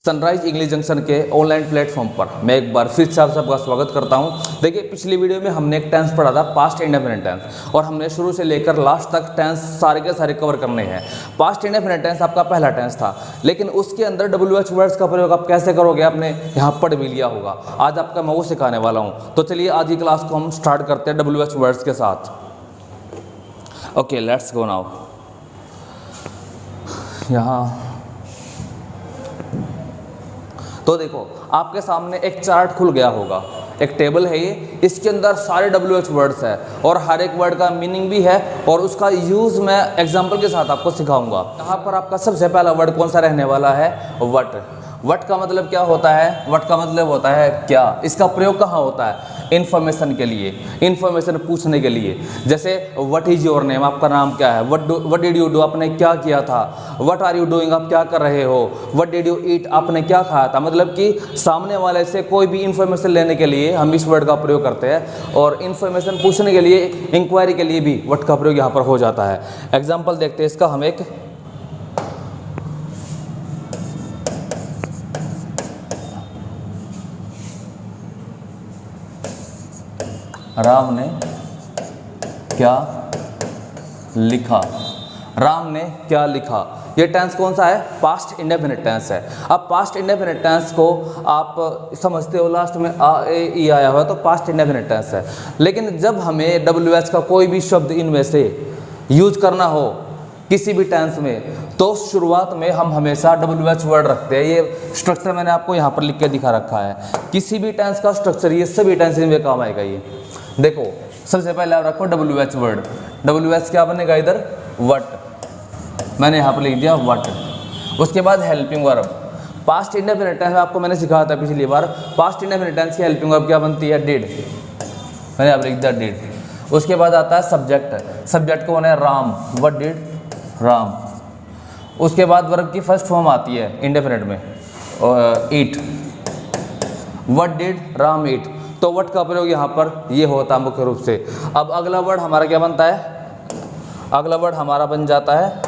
Sunrise English junction के online platform पर मैं एक बार फिर से आप सबका स्वागत करता हूं। देखिए, पिछली वीडियो में हमने एक टेंस पढ़ा था, पास्ट इंडेफिनिट टेंस, और हमने शुरू से लेकर लास्ट तक टेंस सारे के सारे कवर करने हैं। पास्ट इंडेफिनिट टेंस आपका पहला टेंस था, लेकिन उसके अंदर WH वर्ड्स का प्रयोग आप कैसे करोगे आपने यहाँ पढ़ भी लिया होगा। आज आपका मैं वो सिखाने वाला हूँ। तो चलिए आज की क्लास को हम स्टार्ट करते हैं WH वर्ड्स के साथ। Okay, let's go now. यहाँ तो देखो, आपके सामने एक चार्ट खुल गया होगा, एक टेबल है ये, इसके अंदर सारे WH वर्ड्स है और हर एक वर्ड का मीनिंग भी है और उसका यूज़ मैं एग्जांपल के साथ आपको सिखाऊंगा। यहाँ पर आपका सबसे पहला वर्ड कौन सा रहने वाला है? वट। वट का मतलब क्या होता है? वट का मतलब होता है क्या। इसका प्रयोग कहाँ होता है? इन्फॉर्मेशन के लिए, इन्फॉर्मेशन पूछने के लिए। जैसे व्हाट इज योर नेम, आपका नाम क्या है। व्हाट डिड यू डू, आपने क्या किया था। व्हाट आर यू डूइंग, आप क्या कर रहे हो। व्हाट डिड यू ईट, आपने क्या खाया था। मतलब कि सामने वाले से कोई भी इन्फॉर्मेशन लेने के लिए हम इस वर्ड का प्रयोग करते हैं, और इन्फॉर्मेशन पूछने के लिए, इंक्वायरी के लिए भी व्हाट का प्रयोग यहाँ पर हो जाता है। एग्जाम्पल देखते हैं इसका हम एक। राम ने क्या लिखा। राम ने क्या लिखा। ये टेंस कौन सा है? पास्ट इंडेफिनिट टेंस है। अब पास्ट इंडेफिनिट टेंस को आप समझते हो, लास्ट में आ ए ई आया हुआ, तो पास्ट इंडेफिनिट टेंस है। लेकिन जब हमें WH का कोई भी शब्द इनमें से यूज करना हो किसी भी टेंस में, तो शुरुआत में हम हमेशा WH वर्ड रखते हैं। ये स्ट्रक्चर मैंने आपको यहाँ पर लिख के दिखा रखा है। किसी भी टेंस का स्ट्रक्चर, ये सभी टेंस में काम आएगा। ये देखो, सबसे पहले आप रखो WH वर्ड। WH क्या बनेगा इधर? वट। मैंने यहाँ पर लिख दिया वट। उसके बाद helping verb. Past indefinite tense आपको मैंने सिखाया था पिछली बार। पास्ट इंडेफिनिट टेंस की हेल्पिंग वर्ब क्या बनती है? डिड। मैंने यहाँ पर लिख दिया डिड। उसके बाद आता है सब्जेक्ट। सब्जेक्ट कौन है? राम। What did Ram. उसके बाद वर्ब की फर्स्ट फॉर्म आती है इंडेफिनिट में, ईट। व्हाट डिड राम ईट। तो व्हाट का प्रयोग यहाँ पर ये होता है मुख्य रूप से। अब अगला वर्ड हमारा क्या बनता है? अगला वर्ड हमारा बन जाता है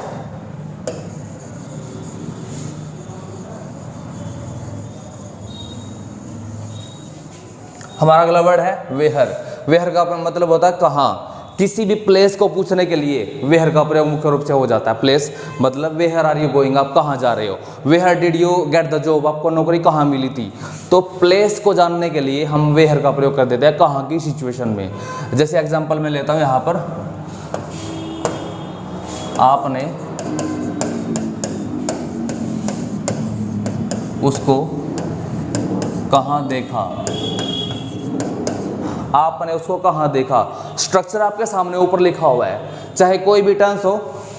हमारा अगला वर्ड है वेहर। वेहर का मतलब होता है कहाँ। किसी भी प्लेस को पूछने के लिए वेहर का प्रयोग मुख्य रूप से हो जाता है। प्लेस मतलब वेहर आर यू गोइंग, आप कहाँ जा रहे हो। वेहर did you get the job, आपको नौकरी कहाँ मिली थी। तो प्लेस को जानने के लिए हम वेहर का प्रयोग कर देते हैं, कहाँ की सिचुएशन में। जैसे एग्जांपल मैं लेता हूँ यहाँ पर, आपने उसको कहाँ देखा। आपने उसको कहाँ देखा। स्ट्रक्चर आपके सामने ऊपर लिखा हुआ है। चाहे कोई भी टेंस हो,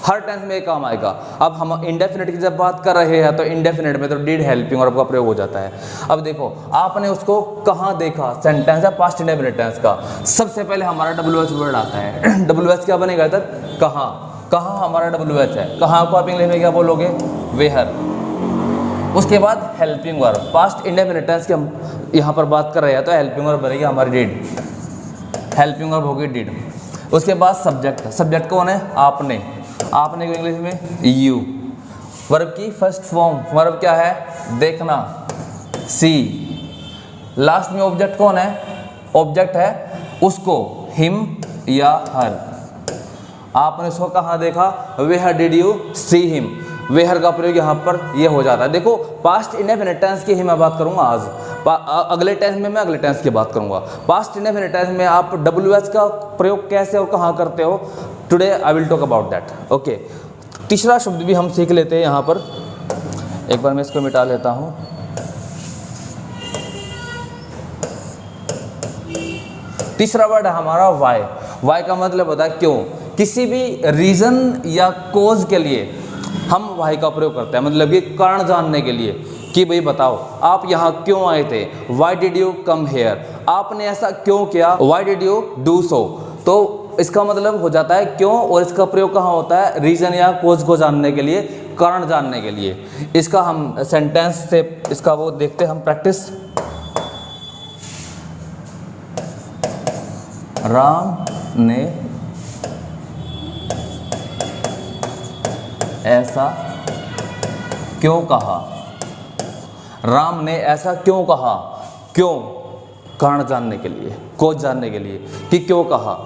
हर टेंस में काम आएगा। अब हम इंडेफिनिट की जब बात कर रहे हैं, तो इंडेफिनिट में तो डिड हेल्पिंग वर्ब का प्रयोग हो जाता है। अब देखो, आपने उसको कहाँ देखा, सेंटेंस है पास्ट इंडेफिनिट टेंस का। सबसे पहले हमारा WH वर्ड आता है। WH क्या बनेगा इधर? कहाँ। कहाँ हमारा WH है। कहाँ को आप इंग्लिश में क्या बोलोगे? वेहर। उसके बाद helping verb. Past indefinite tense की हम यहाँ पर बात कर रहे हैं, तो हेल्पिंग वर्ब बनेगी हमारी डिड। हेल्पिंग वर्ब होगी डिड। उसके बाद सब्जेक्ट। सब्जेक्ट कौन है? आपने। आपने को इंग्लिश में यू। वर्ब की फर्स्ट फॉर्म, वर्ब क्या है? देखना, सी। लास्ट में ऑब्जेक्ट कौन है? ऑब्जेक्ट है उसको, हिम या हर। आपने उसको कहाँ देखा? Where did you see him. Where का प्रयोग यहाँ पर ये हो जाता है। देखो, पास्ट इंडेफिनिट टेंस की ही मैं बात करूँगा आज। अगले टेंस में मैं अगले टेंस की बात करूँगा। पास्ट इंडेफिनिट टेंस में आप WH का प्रयोग कैसे और कहाँ करते हो, today I will talk about that. Okay, तीसरा शब्द भी हम सीख लेते हैं यहाँ पर। एक बार मैं इसको मिटा लेता हूँ। तीसरा वर्ड है हमारा वाई। वाई का मतलब होता है क्यों। किसी भी रीज़न या कोज के लिए हम वाई का प्रयोग करते हैं, मतलब कि कारण जानने के लिए कि भाई बताओ आप यहाँ क्यों आए थे। Why did you come here, आपने ऐसा क्यों किया। Why did you do so. तो इसका मतलब हो जाता है क्यों, और इसका प्रयोग कहाँ होता है? रीज़न या कोज को जानने के लिए, कारण जानने के लिए। इसका हम सेंटेंस से इसका वो देखते हैं हम प्रैक्टिस। राम ने ऐसा क्यों कहा। राम ने ऐसा क्यों कहा, क्यों, कारण जानने के लिए, कोज जानने के लिए कि क्यों कहा,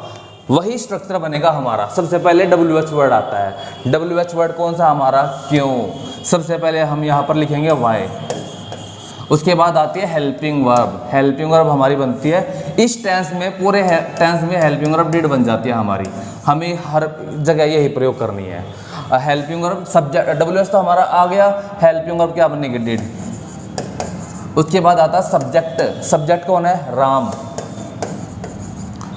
वही स्ट्रक्चर बनेगा हमारा। सबसे पहले WH वर्ड आता है। WH वर्ड कौन सा हमारा, क्यों। सबसे पहले हम यहाँ पर लिखेंगे वाई। उसके बाद आती है हेल्पिंग वर्ब। हेल्पिंग वर्ब हमारी बनती है इस टेंस में, पूरे टेंस में हेल्पिंग वर्ब डिड बन जाती है हमारी। हमें हर जगह यही प्रयोग करनी है। हेल्पिंग वर्ब सब्जेक्ट, WH तो हमारा आ गया, हेल्पिंग वर्ब क्या बनेगी, डिड। उसके बाद आता है सब्जेक्ट। सब्जेक्ट कौन है, राम।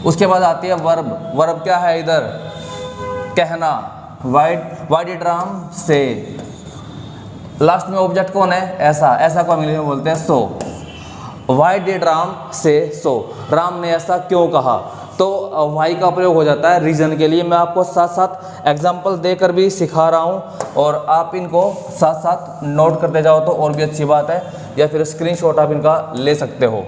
उसके बाद आती है वर्ब। वर्ब क्या है इधर, कहना। वाई डिड राम से। लास्ट में ऑब्जेक्ट कौन है, ऐसा। ऐसा को हम इंग्लिश में बोलते हैं सो। वाई डिड राम से सो, राम ने ऐसा क्यों कहा। तो वाई का प्रयोग हो जाता है रीजन के लिए। मैं आपको साथ साथ एग्जाम्पल देकर भी सिखा रहा हूँ और आप इनको साथ साथ नोट करते जाओ तो और भी अच्छी बात है, या फिर स्क्रीनशॉट आप इनका ले सकते हो।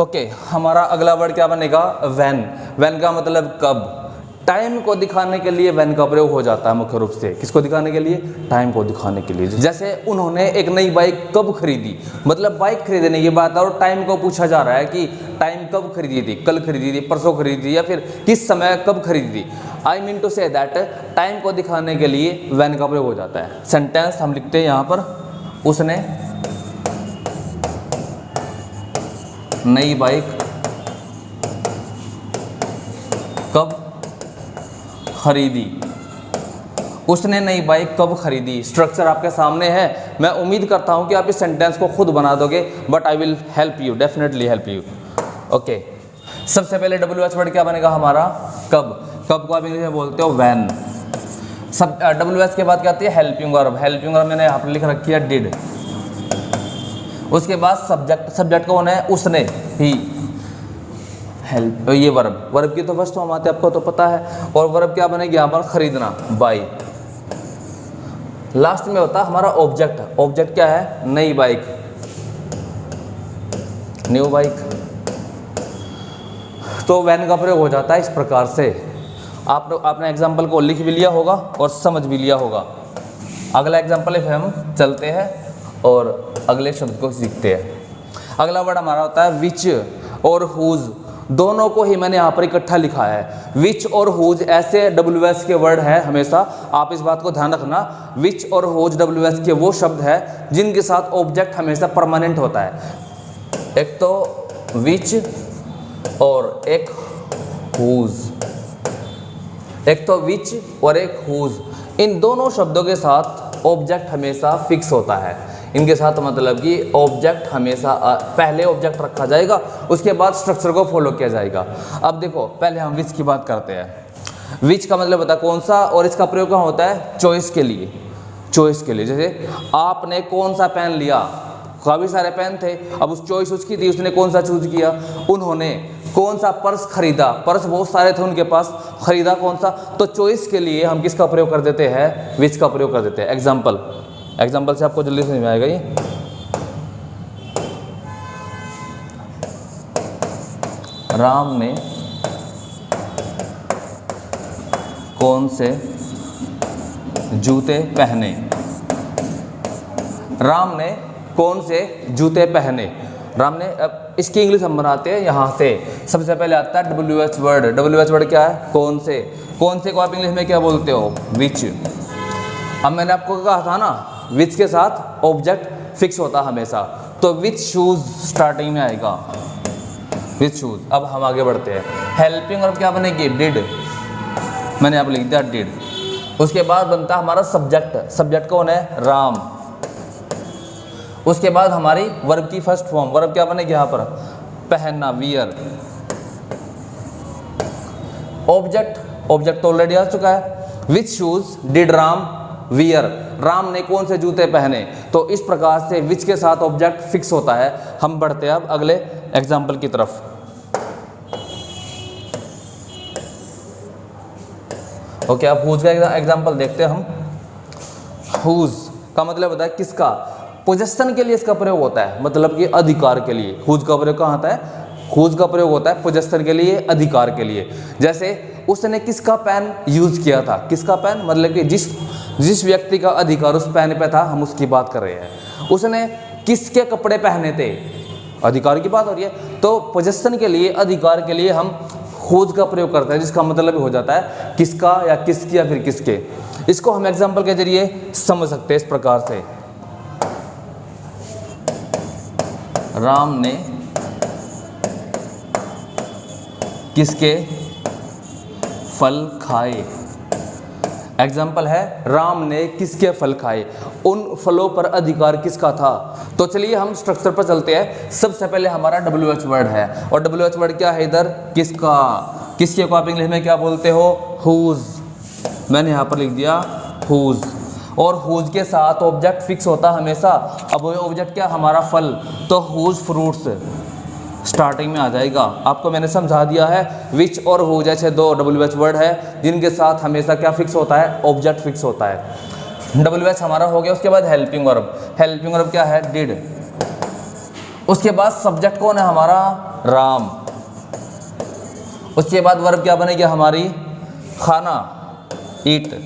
ओके, हमारा अगला वर्ड क्या बनेगा, व्हेन। व्हेन का मतलब कब। टाइम को दिखाने के लिए व्हेन का प्रयोग हो जाता है मुख्य रूप से। किसको दिखाने के लिए, टाइम को दिखाने के लिए। जैसे उन्होंने एक नई बाइक कब खरीदी, मतलब बाइक खरीदने की बात है और टाइम को पूछा जा रहा है कि टाइम कब खरीदी थी, कल खरीदी थी, परसों खरीदी थी, या फिर किस समय कब खरीदी थी। I mean to say that time को दिखाने के लिए व्हेन का प्रयोग हो जाता है। सेंटेंस हम लिखते हैं यहाँ पर, उसने नई बाइक कब खरीदी। उसने नई बाइक कब खरीदी। स्ट्रक्चर आपके सामने है। मैं उम्मीद करता हूं कि आप इस सेंटेंस को खुद बना दोगे, but I will help you, definitely help you. Okay, सबसे पहले WH वर्ड क्या बनेगा हमारा, कब। कब को आप इंग्लिश में बोलते हो व्हेन। सब WH के बाद क्या आती है, हेल्पिंग वर्ब। हेल्पिंग वर्ब मैंने यहाँ पर लिख रखी है डिड। उसके बाद सब्जेक्ट। सब्जेक्ट कौन है, उसने, ही। हेल्प, ये वर्ब। वर्ब की तो फर्स्ट फॉर्म आती है, आपको तो पता है। और वर्ब क्या बनेगी यहाँ पर, खरीदना, बाई। लास्ट में होता है हमारा ऑब्जेक्ट। ऑब्जेक्ट क्या है, नई बाइक, न्यू बाइक। तो व्हेन का प्रयोग हो जाता है इस प्रकार से। आपने एग्जाम्पल को लिख भी लिया होगा और समझ भी लिया होगा। अगला एग्जाम्पल पे हम चलते हैं और अगले शब्द को सीखते हैं। अगला वर्ड हमारा होता है विच और हुज। दोनों को ही मैंने यहाँ पर इकट्ठा लिखा है। विच और हुज ऐसे WH के वर्ड है हमेशा, आप इस बात को ध्यान रखना। विच और हुज WH के वो शब्द है जिनके साथ ऑब्जेक्ट हमेशा परमानेंट होता है। एक तो विच और एक हुज। एक तो विच और एक हुज, इन दोनों शब्दों के साथ ऑब्जेक्ट हमेशा फिक्स होता है। इनके साथ मतलब कि ऑब्जेक्ट हमेशा पहले ऑब्जेक्ट रखा जाएगा, उसके बाद स्ट्रक्चर को फॉलो किया जाएगा। अब देखो, पहले हम विच की बात करते हैं। विच का मतलब होता है कौन सा, और इसका प्रयोग कहाँ होता है, चॉइस के लिए। चॉइस के लिए, जैसे आपने कौन सा पेन लिया, काफ़ी सारे पेन थे, अब उस चॉइस उसकी थी, उसने कौन सा चूज किया। उन्होंने कौन सा पर्स खरीदा, पर्स बहुत सारे थे उनके पास, खरीदा कौन सा। तो चॉइस के लिए हम किसका प्रयोग कर देते हैं, विच का प्रयोग कर देते हैं। एग्जाम्पल से आपको जल्दी समझ में आएगा ये। राम ने कौन से जूते पहने। राम ने कौन से जूते पहने। राम ने, अब इसकी इंग्लिश हम बनाते हैं यहाँ से। सबसे पहले आता है WH वर्ड। WH वर्ड क्या है, कौन से। कौन से को आप इंग्लिश में क्या बोलते हो, विच। अब मैंने आपको कहा था ना, विच के साथ ऑब्जेक्ट फिक्स होता हमेशा, तो विच शूज स्टार्टिंग में आएगा, विच शूज। अब हम आगे बढ़ते हैं। हेल्पिंग वर्ब क्या बनेगी, डिड। मैंने यहाँ पर लिख दिया डिड। उसके बाद बनता है हमारा सब्जेक्ट। सब्जेक्ट कौन है, राम। उसके बाद हमारी वर्ब की फर्स्ट फॉर्म। वर्ब क्या बनेगी यहाँ पर, पहनना, वियर। ऑब्जेक्ट तो ऑलरेडी आ चुका है। Which shoes did Ram wear. Ram ने कौन से जूते पहने। तो इस प्रकार से विच के साथ ऑब्जेक्ट फिक्स होता है। हम बढ़ते हैं अब अगले एग्जाम्पल की तरफ। ओके, अब हुज का एग्जाम्पल देखते हैं हम। हुज का मतलब होता है किसका, पोजेशन के लिए इसका प्रयोग होता है, मतलब कि अधिकार के लिए। हुज का प्रयोग कहाँ होता है, हुज का प्रयोग होता है पोजेशन के लिए, अधिकार के लिए। जैसे उसने किसका पेन यूज किया था। किसका पेन मतलब कि जिस व्यक्ति का अधिकार उस पेन पे था, हम उसकी बात कर रहे हैं। उसने किसके कपड़े पहने थे, अधिकार की बात हो रही है। तो पोजेशन के लिए, अधिकार के लिए हम हुज का प्रयोग करते हैं, जिसका मतलब हो जाता है किसका या किसकी या फिर किसके। इसको हम एग्जाम्पल के जरिए समझ सकते हैं इस प्रकार से, राम ने किसके फल खाए। एग्जाम्पल है राम ने किसके फल खाए, उन फलों पर अधिकार किसका था। तो चलिए हम स्ट्रक्चर पर चलते हैं। सबसे पहले हमारा WH वर्ड है, और WH वर्ड क्या है इधर, किसका। किसके को आप इंग्लिश में क्या बोलते हो, हुज। मैंने यहाँ पर लिख दिया हुज, और हुज के साथ ऑब्जेक्ट फिक्स होता हमेशा। अब वो ऑब्जेक्ट क्या, हमारा फल, तो हुज फ्रूट्स स्टार्टिंग में आ जाएगा। आपको मैंने समझा दिया है विच और हु जैसे दो WH वर्ड है जिनके साथ हमेशा क्या फिक्स होता है, ऑब्जेक्ट फिक्स होता है। WH हमारा हो गया। उसके बाद हेल्पिंग वर्ब, हेल्पिंग वर्ब क्या है, डिड। उसके बाद सब्जेक्ट कौन है हमारा, राम। उसके बाद वर्ब क्या बनेगी हमारी, खाना, ईट।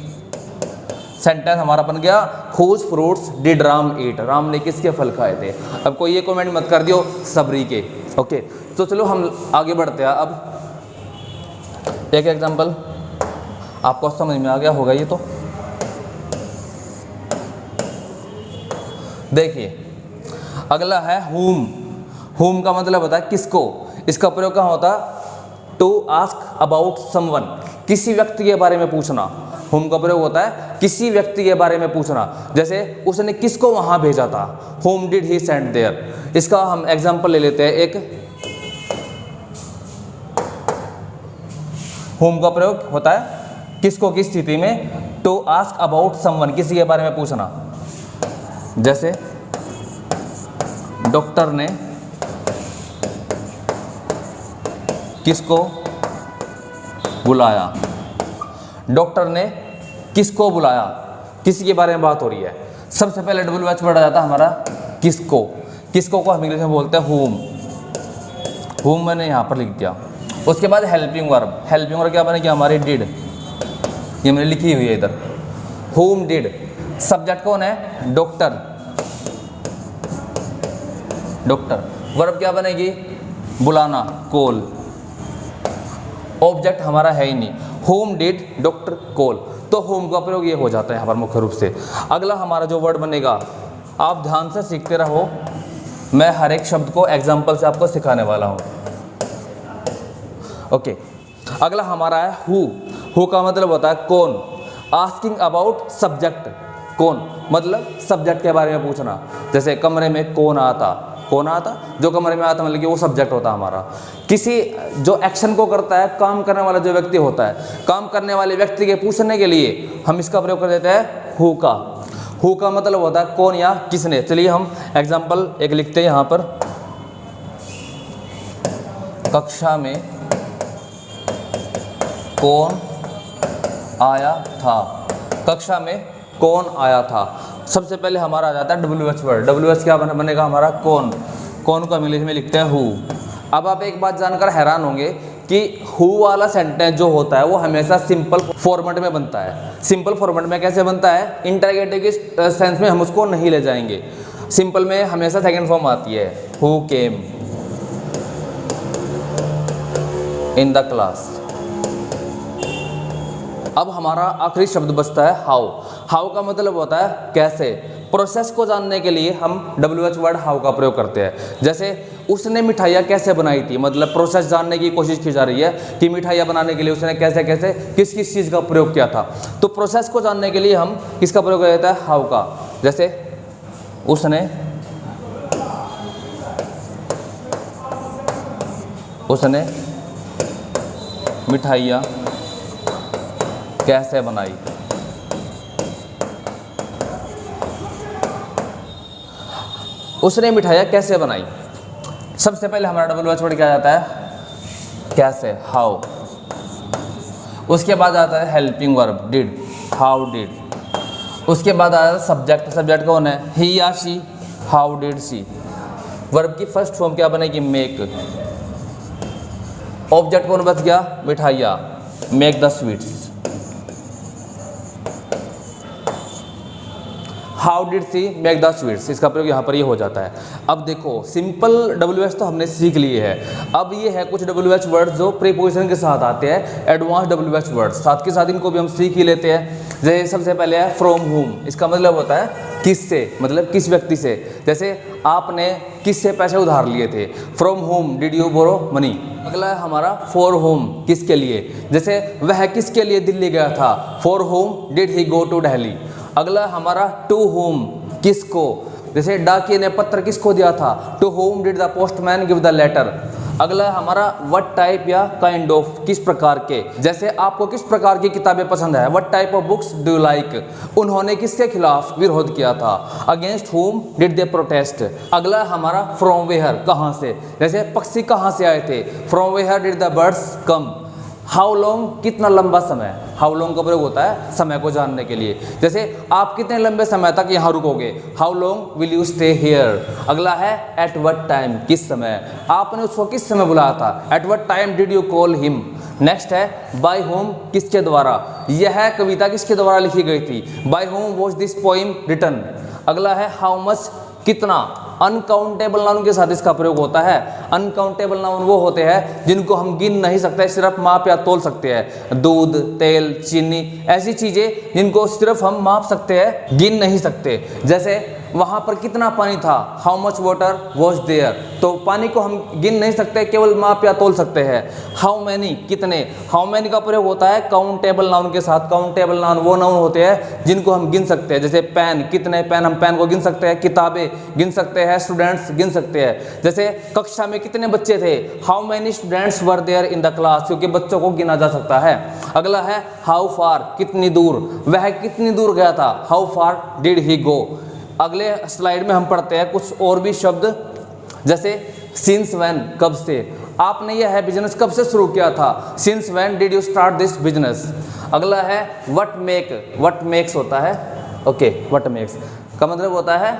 सेंटेंस हमारा बन गया हुज फ्रूट्स डिड राम ईट, राम ने किसके फल खाए थे। अब कोई ये कमेंट मत कर दियो सबरी के, ओके। तो चलो हम आगे बढ़ते हैं। अब एक एग्जांपल आपको समझ में आ गया होगा ये, तो देखिए अगला है हुम। हुम का मतलब होता है किसको। इसका प्रयोग कहाँ होता है, टू आस्क अबाउट समवन, किसी व्यक्ति के बारे में पूछना। हुम का प्रयोग होता है किसी व्यक्ति के बारे में पूछना। जैसे उसने किसको वहां भेजा था, home did he send their. इसका हम एग्जांपल ले लेते हैं एक। होम का प्रयोग होता है किसको, किस स्थिति में, टू आस्क अबाउट समवन, किसी के बारे में पूछना। जैसे डॉक्टर ने किसको बुलाया, डॉक्टर ने किसको बुलाया, किसी के बारे में बात हो रही है। सबसे पहले WH वर्ड आ जाता है हमारा किसको। किसको को हम इंग्लिश में बोलते हैं हुम। हुम मैंने यहाँ पर लिख दिया। उसके बाद हेल्पिंग वर्ब, हेल्पिंग वर्ब क्या बनेगी हमारी, डिड। ये मैंने लिखी हुई है इधर, हुम डिड। सब्जेक्ट कौन है, डॉक्टर, डॉक्टर। वर्ब क्या बनेगी, बुलाना, कॉल। ऑब्जेक्ट हमारा है ही नहीं, होम डिड डॉक्टर कॉल, तो होम का प्रयोग ये हो जाता है यहाँ पर मुख्य रूप से। अगला हमारा जो वर्ड बनेगा, आप ध्यान से सीखते रहो, मैं हर एक शब्द को एग्जाम्पल से आपको सिखाने वाला हूँ, ओके। अगला हमारा है हु। हु का मतलब होता है कौन। आस्किंग अबाउट सब्जेक्ट, कौन मतलब सब्जेक्ट के बारे में पूछना। जैसे कमरे में कौन आता, कौन आता, जो कमरे में आता मतलब कि वो सब्जेक्ट होता है हमारा। किसी जो एक्शन को करता है, काम करने वाला जो व्यक्ति होता है, काम करने वाले व्यक्ति के पूछने के लिए हम इसका प्रयोग कर देते हैं हु का। हु का मतलब होता है कौन या किसने। चलिए हम एग्जाम्पल एक लिखते हैं यहाँ पर। कक्षा में कौन आया था, कक्षा में कौन आया था। सबसे पहले हमारा आ जाता है WH वर्ड। WH क्या बनेगा हमारा, कौन। कौन को इंग्लिश में लिखते हैं हु। अब आप एक बात जानकर हैरान होंगे कि हु वाला सेंटेंस जो होता है वो हमेशा सिंपल फॉर्मेट में बनता है। सिंपल फॉर्मेट में कैसे बनता है, इंटरोगेटिव के सेंस में हम उसको नहीं ले जाएंगे। सिंपल में हमेशा सेकंड फॉर्म आती है, who came in the class. अब हमारा आखिरी शब्द बचता है हाउ। हाउ का मतलब होता है कैसे। प्रोसेस को जानने के लिए हम WH वर्ड हाउ का प्रयोग करते हैं। जैसे उसने मिठाइयाँ कैसे बनाई थी, मतलब प्रोसेस जानने की कोशिश की जा रही है कि मिठाइयाँ बनाने के लिए उसने कैसे कैसे किस किस चीज़ का प्रयोग किया था। तो प्रोसेस को जानने के लिए हम किसका प्रयोग कर देता है, हाउ का। जैसे उसने मिठाइयाँ कैसे बनाई। उसने मिठाइयाँ कैसे बनाई। सबसे पहले हमारा WH वर्ड क्या जाता है, कैसे, हाउ। उसके बाद आता है helping verb did, how did. उसके बाद आता है सब्जेक्ट। सब्जेक्ट कौन है, ही या she, how did she. Verb की फर्स्ट फॉर्म क्या बनेगी, मेक। ऑब्जेक्ट कौन बच गया, मिठाइयाँ, make the sweets. How did she make the sweets, इसका प्रयोग यहाँ पर ये हो जाता है। अब देखो सिंपल WH तो हमने सीख लिए है, अब ये है कुछ WH वर्ड्स जो प्रीपोजिशन के साथ आते हैं, एडवांस WH वर्ड्स, साथ के साथ इनको भी हम सीख ही लेते हैं। जैसे सबसे पहले है फ्रॉम होम, इसका मतलब होता है किससे, मतलब किस व्यक्ति से। जैसे आपने किससे पैसे उधार लिए थे, from whom did you borrow money. अगला है हमारा फॉर होम, किसके लिए, जैसे वह किसके लिए दिल्ली गया था, for whom did he go to Delhi. अगला हमारा टू होम, किसको, जैसे डाकिये ने पत्र किसको दिया था, to whom did the postman give the letter. अगला हमारा व्हाट टाइप या काइंड ऑफ, किस प्रकार के, जैसे आपको किस प्रकार की किताबें पसंद है, what type of books do you like. उन्होंने किसके खिलाफ विरोध किया था, against whom did they protest. अगला हमारा फ्रॉम वेयर, कहाँ से, जैसे पक्षी कहाँ से आए थे, from where did the birds come. How long, कितना लंबा समय, हाउ लॉन्ग का प्रयोग होता है समय को जानने के लिए, जैसे आप कितने लंबे समय तक यहाँ रुकोगे, how long will you stay here. अगला है एट व्हाट टाइम, किस समय, आपने उसको किस समय बुलाया था, at what time did you call him. Next है बाय होम, किसके द्वारा, यह कविता किसके द्वारा लिखी गई थी, by whom was this poem written. अगला है हाउ मच, कितना, अनकाउंटेबल नाउन के साथ इसका प्रयोग होता है। अनकाउंटेबल नाउन वो होते हैं जिनको हम गिन नहीं सकते, सिर्फ माप या तोल सकते हैं, दूध, तेल, चीनी, ऐसी चीज़ें जिनको सिर्फ हम माप सकते हैं, गिन नहीं सकते। जैसे वहाँ पर कितना पानी था, how much water was there, तो पानी को हम गिन नहीं सकते, केवल माप या तोल सकते हैं। हाउ मैनी, कितने, हाउ मैनी का प्रयोग होता है काउंटेबल नाउन के साथ। काउंटेबल नाउन वो नाउन होते हैं जिनको हम गिन सकते हैं, जैसे पेन, कितने पेन, हम पेन को गिन सकते हैं, किताबें गिन सकते हैं, स्टूडेंट्स गिन सकते हैं। जैसे कक्षा में कितने बच्चे थे, how many students were there in the class, क्योंकि बच्चों को गिना जा सकता है। अगला है हाउ फार, कितनी दूर, वह कितनी दूर गया था, हाउ फार डिड ही गो। अगले स्लाइड में हम पढ़ते हैं कुछ और भी शब्द, जैसे सिंस व्हेन, कब से, आपने यह है बिजनेस कब से शुरू किया था, since when did you start this business. अगला है व्हाट मेक, व्हाट मेक्स होता है, ओके, व्हाट मेक्स का मतलब होता है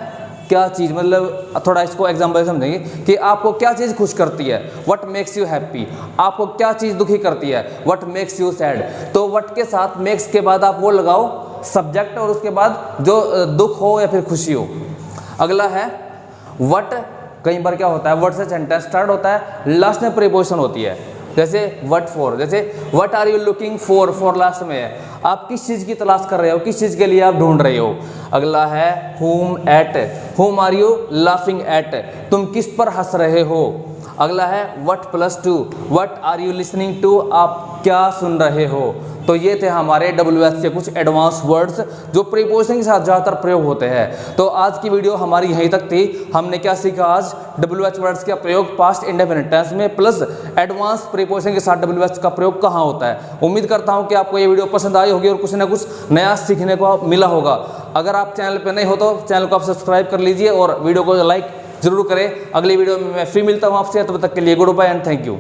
क्या चीज़, मतलब थोड़ा इसको एग्जाम्पल समझेंगे कि आपको क्या चीज़ खुश करती है, व्हाट मेक्स यू हैप्पी, आपको क्या चीज़ दुखी करती है, व्हाट मेक्स यू सैड। तो व्हाट के साथ मेक्स के बाद आप वो लगाओ सब्जेक्ट और उसके बाद जो दुख हो या फिर खुशी हो। अगला है व्हाट, कई बार क्या होता है वर्ड से सेंटेंस स्टार्ट होता है, लास्ट में प्रीपोजिशन होती है, जैसे व्हाट फॉर, जैसे what are you looking for, for last में है, आप किस चीज़ की तलाश कर रहे हो, किस चीज़ के लिए आप ढूंढ रहे हो। अगला है whom at, whom are you laughing at, तुम किस पर हंस रहे हो। अगला है what +2, what are you listening to, आप क्या सुन रहे हो। तो ये थे हमारे WH के कुछ एडवांस वर्ड्स जो प्रीपोजिशन के साथ ज़्यादातर प्रयोग होते हैं। तो आज की वीडियो हमारी यहीं तक थी। हमने क्या सीखा आज, WH वर्ड्स का प्रयोग पास्ट इंडेफिनिट टेंस में, प्लस एडवांस प्रीपोजिशन के साथ WH का प्रयोग कहाँ होता है। उम्मीद करता हूँ कि आपको ये वीडियो पसंद आई होगी और कुछ ना कुछ नया सीखने को मिला होगा। अगर आप चैनल पर नए हो तो चैनल को आप सब्सक्राइब कर लीजिए और वीडियो को लाइक जरूर करें। अगली वीडियो में मैं फिर मिलता हूँ आपसे, तब तक के लिए goodbye and thank you.